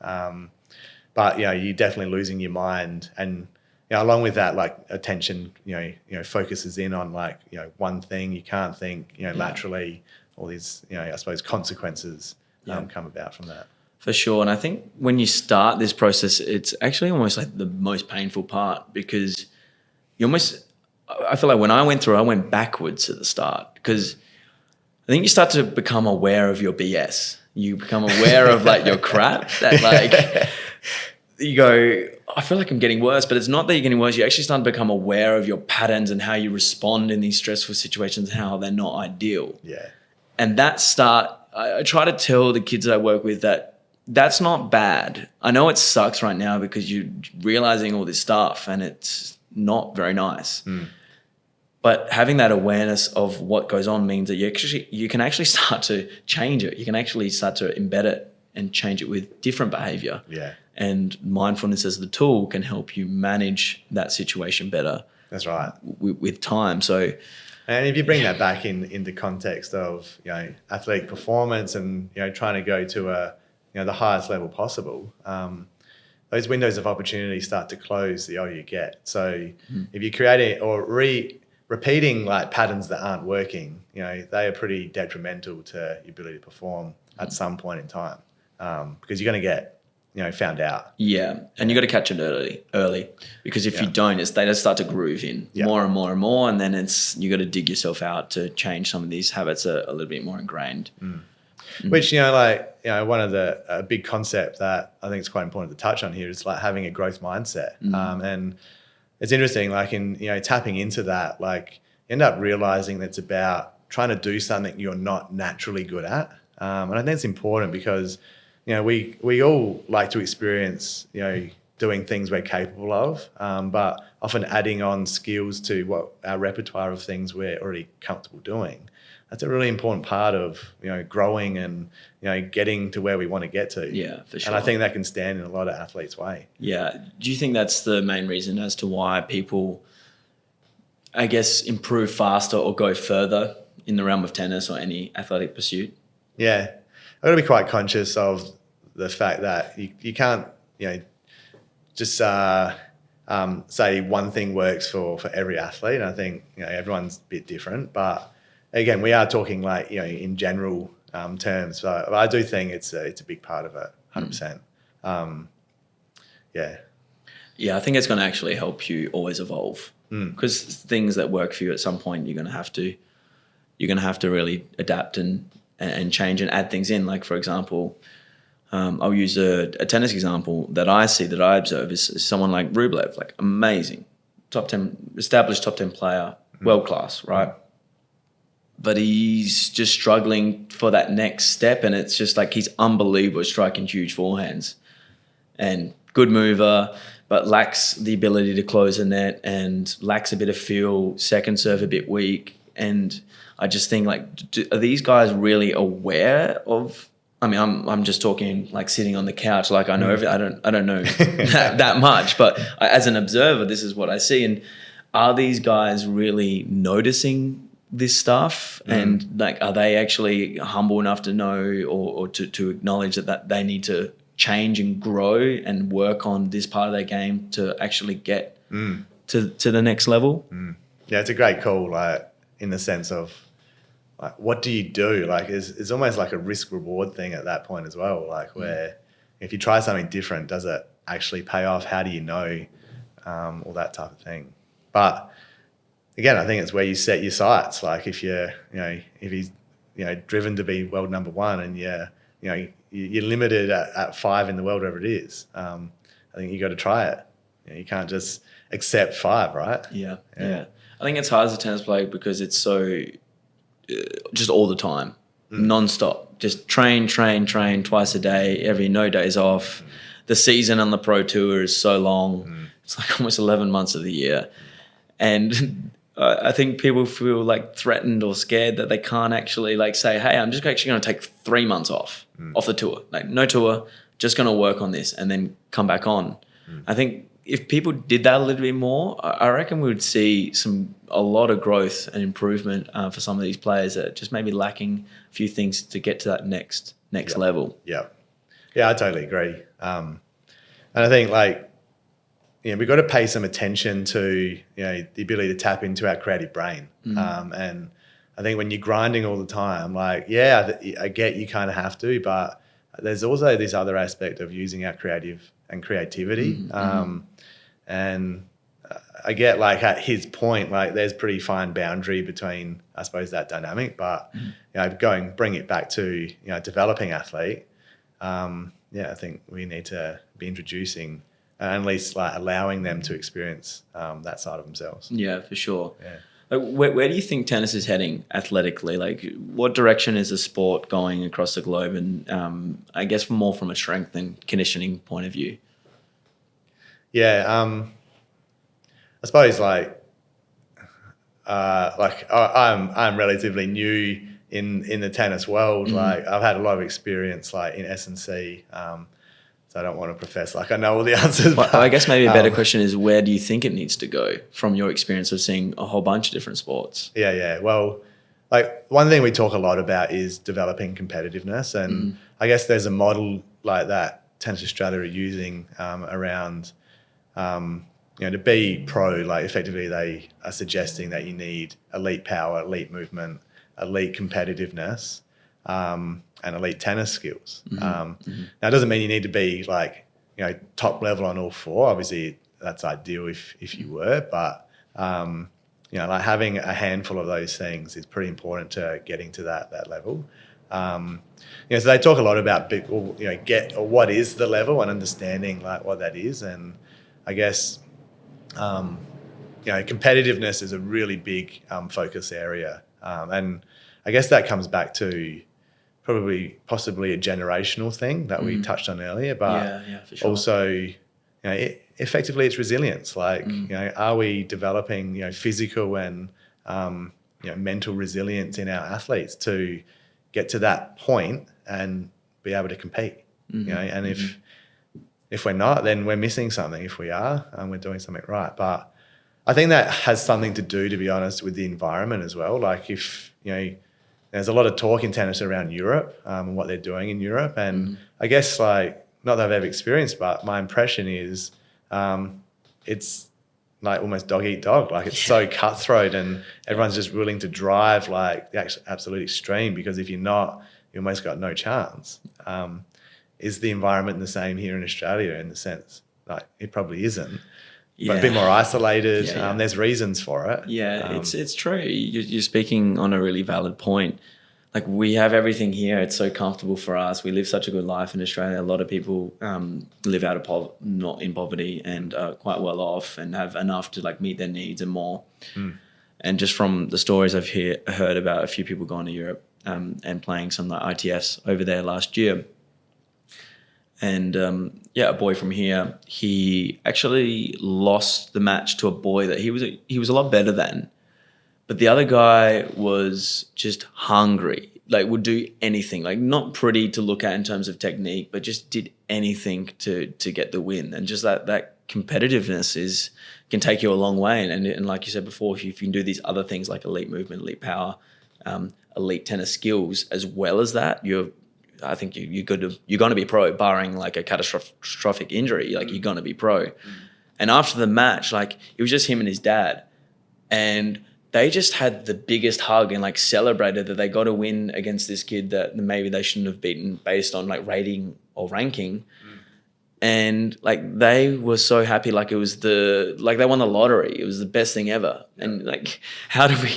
But, you know, you're definitely losing your mind, and, you know, along with that, like attention, you know, focuses in on like, you know, one thing. You can't think, you know, laterally. All these, you know, I suppose consequences come about from that. For sure. And I think when you start this process, it's actually almost like the most painful part, because you almost, I feel like when I went through, I went backwards at the start, because I think you start to become aware of your BS. You become aware of like your crap that like you go, I feel like I'm getting worse, but it's not that you're getting worse. You actually start to become aware of your patterns and how you respond in these stressful situations and how they're not ideal. Yeah. And that I try to tell the kids that I work with that that's not bad. I know it sucks right now because you're realizing all this stuff and it's not very nice. But having that awareness of what goes on means that you can actually start to change it. You can actually start to embed it and change it with different behavior. Yeah. And mindfulness as the tool can help you manage that situation better. That's right. With time. So, and if you bring that back in the context of, you know, athletic performance and, you know, trying to go to the highest level possible, those windows of opportunity start to close the older you get. So if you're creating or repeating like patterns that aren't working, you know, they are pretty detrimental to your ability to perform at some point in time, because you're going to get, you know, found out. Yeah, and you got to catch it early, because if you don't, they just start to groove in more and more and more, and then you got to dig yourself out to change some of these habits a little bit more ingrained. Which, you know, like, you know, one of a big concept that I think is quite important to touch on here is like having a growth mindset, and it's interesting, like in, you know, tapping into that, like you end up realizing that it's about trying to do something you're not naturally good at. And I think it's important because, you know, we all like to experience, you know, doing things we're capable of, but often adding on skills to what our repertoire of things we're already comfortable doing. That's a really important part of, you know, growing and, you know, getting to where we want to get to. Yeah, for sure. And I think that can stand in a lot of athletes' way. Yeah. Do you think that's the main reason as to why people, I guess, improve faster or go further in the realm of tennis or any athletic pursuit? Yeah. I've got to be quite conscious of the fact that you can't, you know, just say one thing works for every athlete. And I think, you know, everyone's a bit different, but again, we are talking like, you know, in general terms. But I do think it's a big part of it, 100%. Yeah. Yeah, I think it's going to actually help you always evolve, because things that work for you at some point, you're going to have to really adapt and change and add things in. Like, for example, I'll use a tennis example that I observe is someone like Rublev, like amazing, established top 10 player, world class, right? But he's just struggling for that next step, and it's just like he's unbelievable striking huge forehands and good mover, but lacks the ability to close the net and lacks a bit of feel, second serve a bit weak. And I just think, like, are these guys really aware of? I mean, I'm just talking like sitting on the couch, like I know I don't know that much, but as an observer, this is what I see. And are these guys really noticing this stuff? And like, are they actually humble enough to know or to acknowledge that they need to change and grow and work on this part of their game to actually get to the next level? Yeah, it's a great call, like in the sense of, like, what do you do? Like, it's almost like a risk reward thing at that point as well. Like, where if you try something different, does it actually pay off? How do you know? All that type of thing. But again, I think it's where you set your sights. Like, if he's driven to be world number one, and you're limited at 5 in the world, wherever it is. I think you got to try it. You can't just accept 5, right? Yeah. I think it's hard as a tennis player because it's so just all the time, non-stop. Just train twice a day, no days off. The season on the Pro Tour is so long. It's like almost 11 months of the year. And I think people feel like threatened or scared that they can't actually like say, hey, I'm just actually going to take 3 months off the tour. Like, no tour, just going to work on this and then come back on. I think if people did that a little bit more, I reckon we would see a lot of growth and improvement for some of these players that just maybe lacking a few things to get to that next level. Yeah, I totally agree. And I think, like, we've got to pay some attention to the ability to tap into our creative brain. And I think when you're grinding all the time, like, I get you kind of have to, but there's also this other aspect of using our creativity. And I get, like, at his point, like, there's pretty fine boundary between, I suppose, that dynamic. But bring it back to developing athlete. I think we need to be introducing, at least like allowing them to experience that side of themselves. Yeah, for sure. Yeah. Like, where do you think tennis is heading athletically? Like, what direction is the sport going across the globe? And I guess more from a strength and conditioning point of view. Yeah, I suppose I'm relatively new in the tennis world. Like, I've had a lot of experience like in S&C. So I don't want to profess like I know all the answers. Well, I guess maybe a better question is, where do you think it needs to go from your experience of seeing a whole bunch of different sports? Yeah. Well, like, one thing we talk a lot about is developing competitiveness. And I guess there's a model like that Tennis Australia are using around, to be pro, like, effectively they are suggesting that you need elite power, elite movement, elite competitiveness, and elite tennis skills. Now, it doesn't mean you need to be like, top level on all 4. Obviously, that's ideal if you were, but like, having a handful of those things is pretty important to getting to that level. So they talk a lot about what is the level and understanding like what that is, and I guess competitiveness is a really big focus area, and I guess that comes back to possibly a generational thing that we touched on earlier, but for sure. Also, effectively it's resilience. Like, are we developing, physical and, mental resilience in our athletes to get to that point and be able to compete, and if we're not, then we're missing something. If we are, we're doing something right. But I think that has something to do, to be honest, with the environment as well. Like, if, there's a lot of talk in tennis around Europe and what they're doing in Europe. And I guess, like, not that I've ever experienced, but my impression is it's like almost dog eat dog. Like, it's so cutthroat and everyone's just willing to drive like the absolute extreme, because if you're not, you almost got no chance. Is the environment the same here in Australia in the sense? Like, it probably isn't. But a bit more isolated. There's reasons for it. It's true. You're speaking on a really valid point. Like, we have everything here. It's so comfortable for us. We live such a good life in Australia. A lot of people live out of not in poverty and are quite well off and have enough to like meet their needs and more. And just from the stories I've heard about a few people going to Europe and playing some like ITFs over there last year. And a boy from here, he actually lost the match to a boy that he was a lot better than. But the other guy was just hungry, like would do anything, like not pretty to look at in terms of technique, but just did anything to get the win. And just that competitiveness can take you a long way. And like you said before, if you can do these other things like elite movement, elite power, elite tennis skills, as well as that, you're going to be pro, barring like a catastrophic injury. Like you're going to be pro. And after the match, like it was just him and his dad, and they just had the biggest hug and like celebrated that they got a win against this kid that maybe they shouldn't have beaten based on like rating or ranking. And like they were so happy, like it was they won the lottery. It was the best thing ever. And like, how do we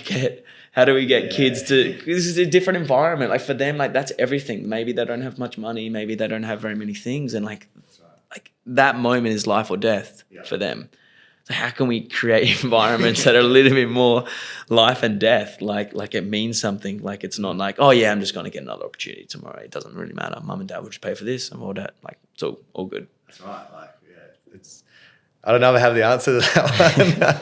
get kids to, this is a different environment. Like for them, like that's everything. Maybe they don't have much money. Maybe they don't have very many things. And like that moment is life or death for them. So how can we create environments that are a little bit more life and death? Like it means something. Like it's not like, oh yeah, I'm just going to get another opportunity tomorrow. It doesn't really matter. Mum and dad will just pay for this and all that. Like it's all good. That's right. Like I don't know if I have the answer to that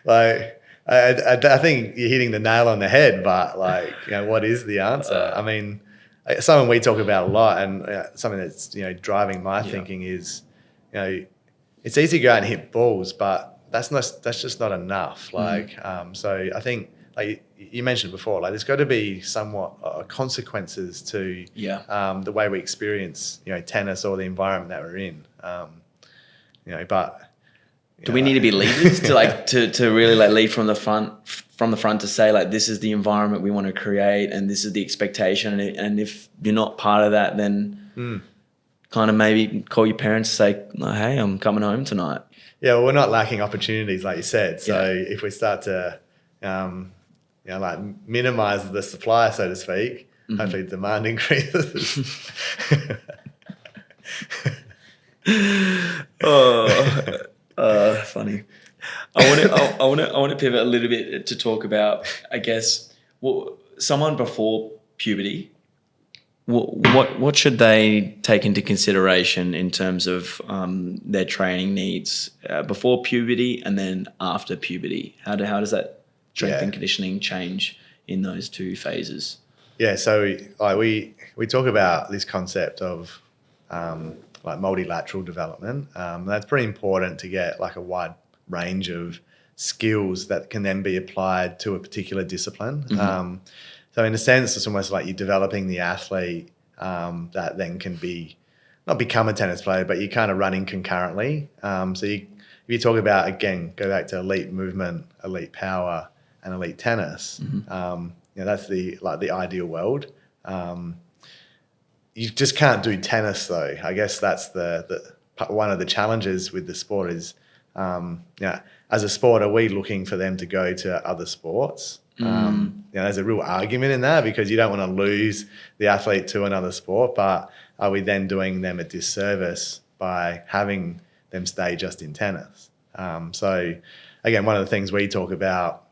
one. I think you're hitting the nail on the head, but like, what is the answer? I mean, something we talk about a lot, and something that's driving my thinking is, it's easy to go out and hit balls, but that's just not enough. Like, so I think, like you mentioned before, like there's got to be somewhat consequences to the way we experience, tennis or the environment that we're in. But do we need to be leaders to really like lead from the front to say like this is the environment we want to create and this is the expectation, and if you're not part of that, then kind of maybe call your parents and say, oh, hey, I'm coming home tonight. Yeah, well, we're not lacking opportunities, like you said. So if we start to, like minimize the supply, so to speak, hopefully demand increases. Funny. I want to pivot a little bit to talk about, I guess, someone before puberty. What should they take into consideration in terms of their training needs before puberty and then after puberty? How does that strength and conditioning change in those two phases? Yeah, so we talk about this concept of like multilateral development. That's pretty important to get like a wide range of skills that can then be applied to a particular discipline. So in a sense, it's almost like you're developing the athlete that then can not become a tennis player, but you're kind of running concurrently. So if you talk about, again, go back to elite movement, elite power, and elite tennis, that's the ideal world. You just can't do tennis though. I guess that's the one of the challenges with the sport is, as a sport, are we looking for them to go to other sports? There's a real argument in that because you don't want to lose the athlete to another sport, but are we then doing them a disservice by having them stay just in tennis? So again, one of the things we talk about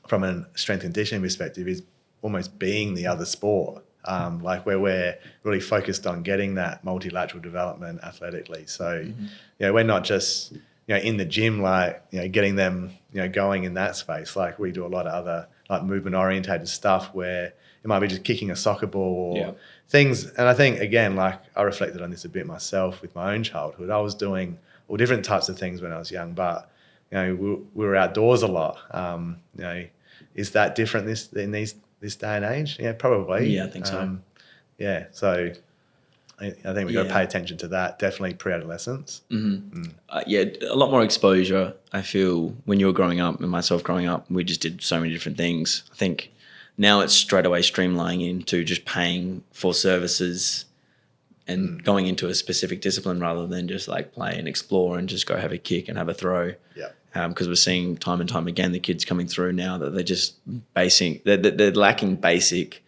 from a strength and conditioning perspective is almost being the other sport, like where we're really focused on getting that multilateral development athletically. So, we're not just in the gym, like, getting them, going in that space. Like we do a lot of other like movement orientated stuff where it might be just kicking a soccer ball or things. And I think, again, like I reflected on this a bit myself with my own childhood. I was doing all different types of things when I was young, but, we were outdoors a lot. Is that different in this day and age? Yeah, probably. Yeah, I think so. So I think we've got to pay attention to that, definitely pre-adolescence. A lot more exposure, I feel, when you were growing up and myself growing up. We just did so many different things. I think now it's straight away streamlining into just paying for services and going into a specific discipline rather than just like play and explore and just go have a kick and have a throw. Because we're seeing time and time again the kids coming through now that they're just they're lacking basic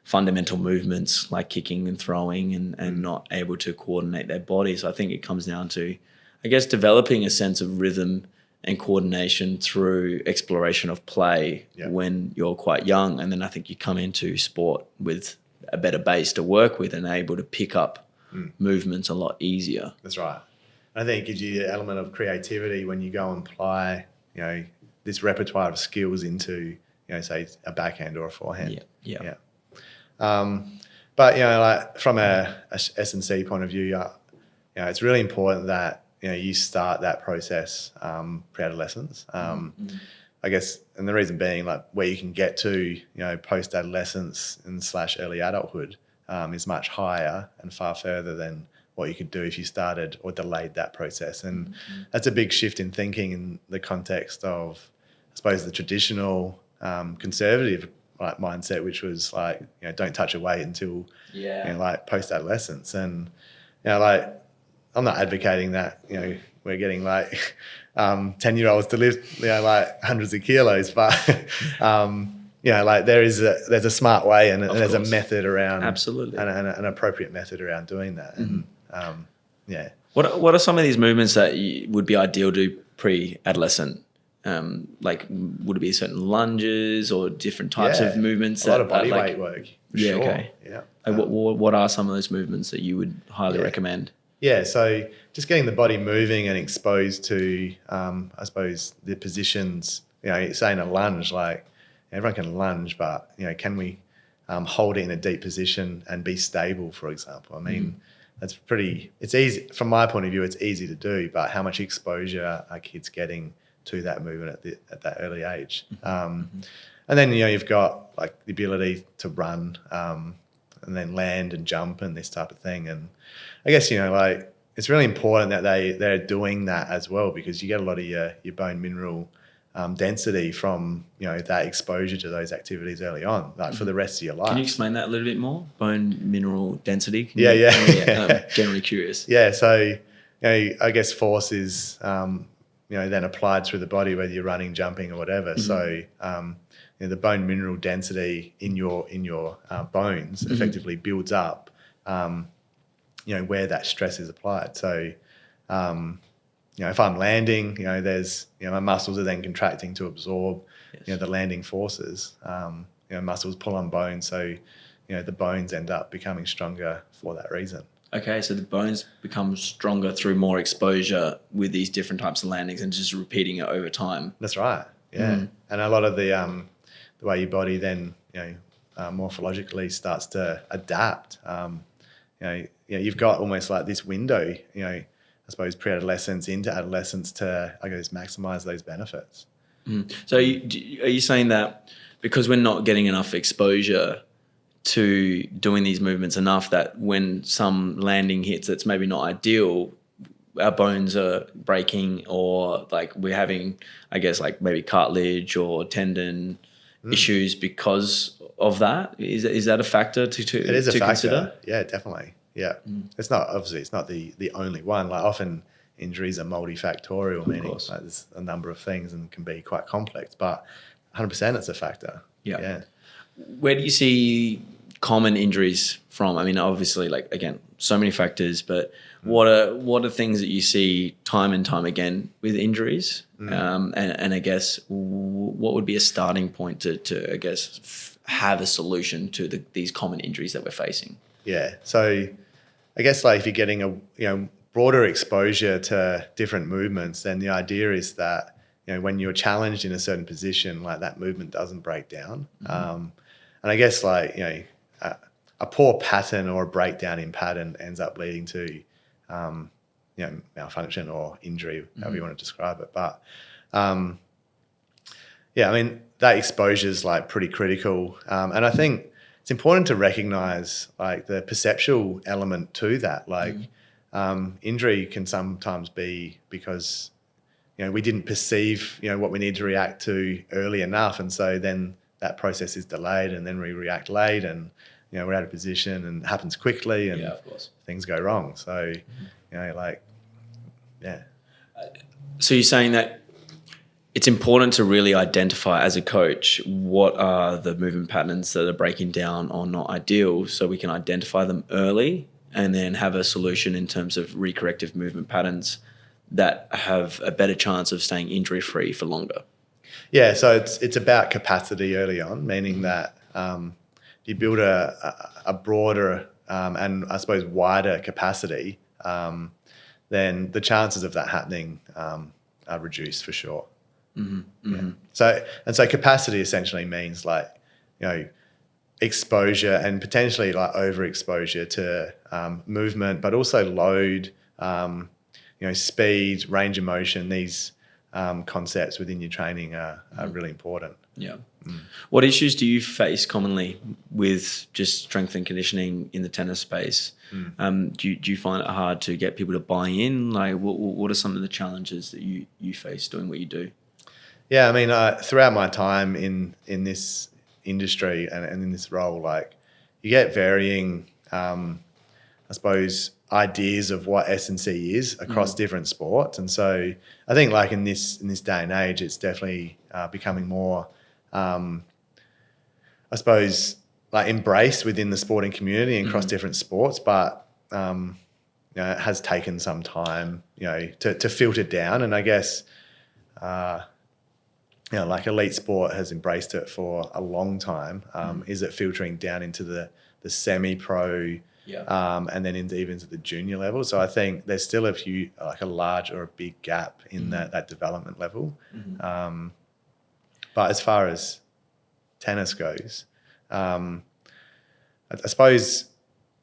fundamental movements like kicking and throwing and not able to coordinate their body. So I think it comes down to, I guess, developing a sense of rhythm and coordination through exploration of play when you're quite young. And then I think you come into sport with a better base to work with and able to pick up movements a lot easier. That's right. I think it gives you the element of creativity when you go and apply, this repertoire of skills into, say a backhand or a forehand. Yeah. But, like from a S&C point of view, it's really important that, you start that process pre-adolescence. I guess, and the reason being, like, where you can get to, post-adolescence and / early adulthood is much higher and far further than what you could do if you started or delayed that process. And that's a big shift in thinking in the context of, I suppose, the traditional conservative mindset, which was like, don't touch a weight until like post-adolescence. And like, I'm not advocating that we're getting like 10-year-olds to lift like hundreds of kilos, but like there's a smart way and there's a method around, absolutely, and an appropriate method around doing that. And what are some of these movements that would be ideal to pre-adolescent? Like, would it be certain lunges or different types of movements? A lot of body weight work. Yeah, sure. Okay. Yeah. What are some of those movements that you would highly recommend? Yeah, so just getting the body moving and exposed to, I suppose, the positions. Saying a lunge, like everyone can lunge, but can we hold it in a deep position and be stable? For example, I mean. That's it's easy from my point of view. It's easy to do, but how much exposure are kids getting to that movement at that early age? And then you've got like the ability to run, and then land and jump and this type of thing. And I guess like it's really important that they're doing that as well, because you get a lot of your bone mineral density from that exposure to those activities early on, like for the rest of your life. Can you explain that a little bit more? Bone mineral density? Yeah. Generally curious. Yeah, so I guess force is then applied through the body, whether you're running, jumping, or whatever. So the bone mineral density in your bones effectively builds up where that stress is applied. So if I'm landing, there's, my muscles are then contracting to absorb, the landing forces. Muscles pull on bones, so, the bones end up becoming stronger for that reason. Okay, so the bones become stronger through more exposure with these different types of landings and just repeating it over time. That's right. Yeah, and a lot of the way your body then, morphologically starts to adapt. You've got almost like this window, I suppose, pre-adolescence into adolescence to, I guess, maximise those benefits. So are you saying that because we're not getting enough exposure to doing these movements enough, that when some landing hits that's maybe not ideal, our bones are breaking, or like we're having, I guess, like maybe cartilage or tendon issues because of that? Is that a factor to it is a factor. Consider? Yeah, definitely. Yeah. It's not the only one. Like often injuries are multifactorial, meaning like there's a number of things and can be quite complex, but 100% it's a factor. Yeah. Where do you see common injuries from? I mean, obviously, like, again, so many factors, but what are things that you see time and time again with injuries? And I guess what would be a starting point to I guess, have a solution to these common injuries that we're facing? Yeah. So I guess like if you're getting a broader exposure to different movements, then the idea is that when you're challenged in a certain position, like that movement doesn't break down. And I guess like a poor pattern or a breakdown in pattern ends up leading to malfunction or injury, however you want to describe it. But I mean that exposure is like pretty critical, and I think it's important to recognise like the perceptual element to that. Like injury can sometimes be because we didn't perceive what we need to react to early enough, and so then that process is delayed, and then we react late, and we're out of position, and it happens quickly, and of course things go wrong. So So you're saying that it's important to really identify as a coach what are the movement patterns that are breaking down or not ideal, so we can identify them early and then have a solution in terms of recorrective movement patterns that have a better chance of staying injury-free for longer. Yeah, so it's about capacity early on, meaning that you build a broader and I suppose wider capacity, then the chances of that happening are reduced for sure. Mm-hmm. Mm-hmm. Yeah. So capacity essentially means like, exposure and potentially like overexposure to movement, but also load, speed, range of motion. These concepts within your training are really important. Yeah. What issues do you face commonly with just strength and conditioning in the tennis space? Do you find it hard to get people to buy in? Like, what are some of the challenges that you face doing what you do? Yeah, I mean, throughout my time in this industry and in this role, like you get varying, I suppose, ideas of what S&C is across different sports. And so I think like in this day and age, it's definitely becoming more, I suppose, like embraced within the sporting community and across different sports. But, it has taken some time, to filter down. And I guess, like elite sport has embraced it for a long time. Is it filtering down into the semi-pro, and then even into the junior level? So I think there's still a large or a big gap in that development level. But as far as tennis goes, I suppose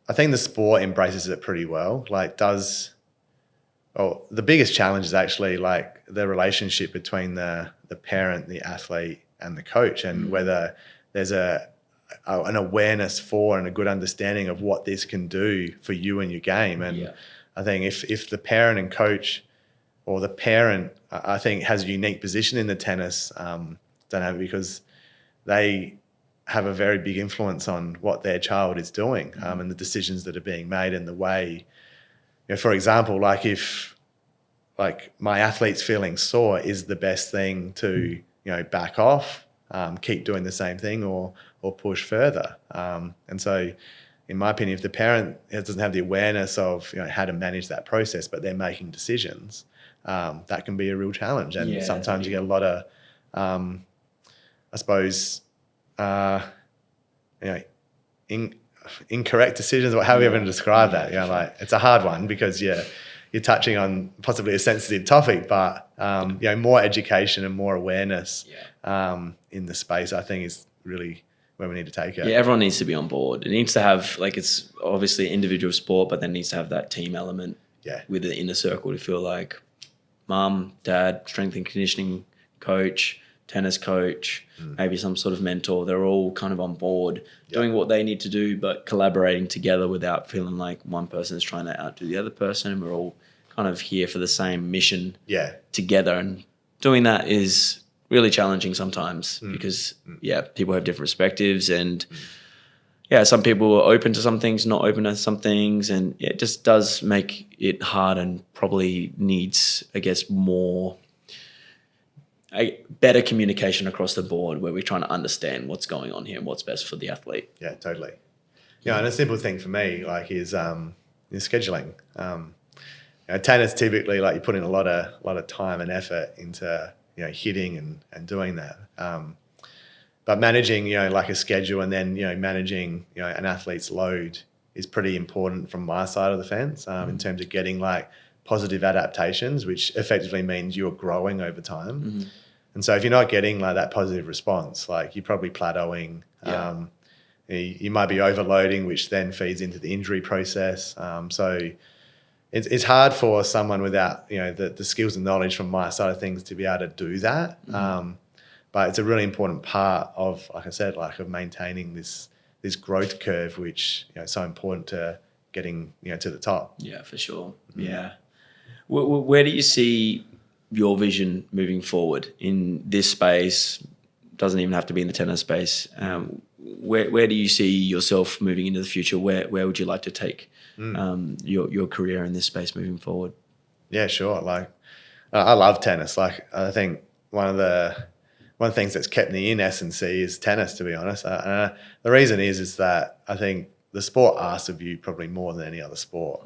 I think the sport embraces it pretty well. Like the biggest challenge is actually like the relationship between the parent, the athlete, and the coach, and whether there's an awareness for and a good understanding of what this can do for you and your game. And I think if the parent and coach, or the parent, I think has a unique position in the tennis dynamic, because they have a very big influence on what their child is doing, and the decisions that are being made, and the way, for example, like if like my athlete's feeling sore, is the best thing to back off, keep doing the same thing, or push further. And so, in my opinion, if the parent doesn't have the awareness of how to manage that process, but they're making decisions, that can be a real challenge. And sometimes you get a lot of, I suppose, incorrect decisions, or however you even describe that. Like it's a hard one, because you're touching on possibly a sensitive topic, but more education and more awareness in the space, I think, is really where we need to take it. Yeah, everyone needs to be on board. It needs to have, like, it's obviously an individual sport, but then needs to have that team element with the inner circle to feel like mum, dad, strength and conditioning coach, tennis coach, maybe some sort of mentor. They're all kind of on board doing what they need to do, but collaborating together without feeling like one person is trying to outdo the other person. And we're all kind of here for the same mission together. And doing that is really challenging sometimes because, people have different perspectives, and some people are open to some things, not open to some things. And it just does make it hard, and probably needs, I guess, better communication across the board, where we're trying to understand what's going on here and what's best for the athlete. Yeah, totally. And a simple thing for me, like, is scheduling. Tennis, typically, like, you put in a lot of time and effort into hitting and doing that. But managing like a schedule, and then managing an athlete's load is pretty important from my side of the fence, in terms of getting like positive adaptations, which effectively means you're growing over time. And so if you're not getting like that positive response, like, you're probably plateauing. You might be overloading, which then feeds into the injury process. So it's hard for someone without the skills and knowledge from my side of things to be able to do that. But it's a really important part of, like I said, like, of maintaining this growth curve, which is so important to getting to the top. Yeah, for sure. Yeah. Where do you see your vision moving forward in this space? Doesn't even have to be in the tennis space. Where do you see yourself moving into the future? Where would you like to take your career in this space moving forward? Yeah, sure. Like, I love tennis. Like, I think one of the things that's kept me in S&C is tennis, to be honest. The reason is that I think the sport asks of you probably more than any other sport.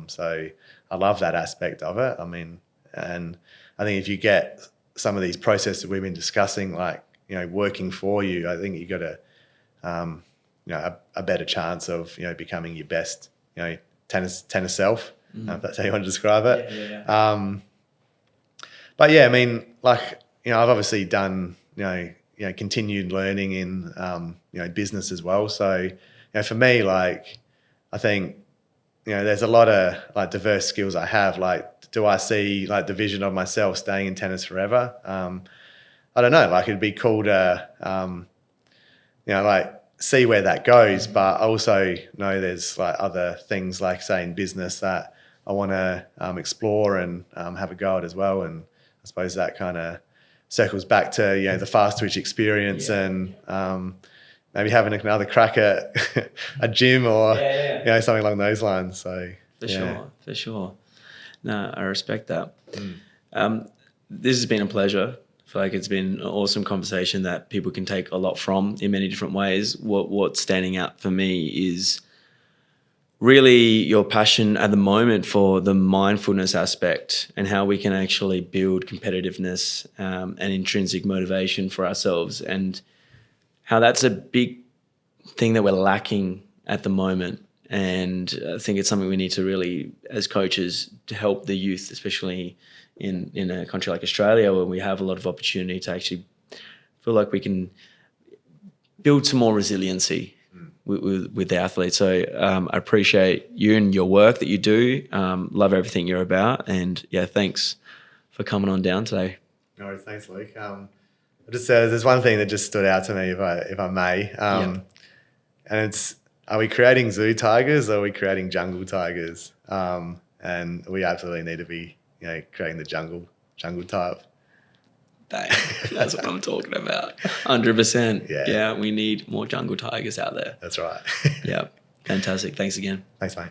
So I love that aspect of it. I mean, and I think if you get some of these processes we've been discussing, like, working for you, I think you got to a better chance of becoming your best tennis self. If that's how you want to describe it. Yeah. But yeah, I mean, like I've obviously done continued learning in business as well. So for me, like I think there's a lot of like diverse skills I have. Like, do I see like the vision of myself staying in tennis forever? I don't know. Like, it'd be cool to like see where that goes. But I also know there's like other things, like say in business, that I want to explore and have a go at as well. And I suppose that kind of circles back to the fast twitch experience and maybe having another crack at a gym or something along those lines. So for sure. No, I respect that. This has been a pleasure. I feel like it's been an awesome conversation that people can take a lot from in many different ways. What's standing out for me is really your passion at the moment for the mindfulness aspect and how we can actually build competitiveness and intrinsic motivation for ourselves, and how that's a big thing that we're lacking at the moment. And I think it's something we need to really, as coaches, to help the youth, especially in a country like Australia, where we have a lot of opportunity to actually feel like we can build some more resiliency with the athletes. So I appreciate you and your work that you do. Love everything you're about. And thanks for coming on down today. No worries, thanks, Luke. There's one thing that just stood out to me, if I may, and it's, are we creating zoo tigers or are we creating jungle tigers? And we absolutely need to be, creating the jungle type. That's what I'm talking about. 100%. Yeah, we need more jungle tigers out there. That's right. Yeah, fantastic. Thanks again. Thanks, mate.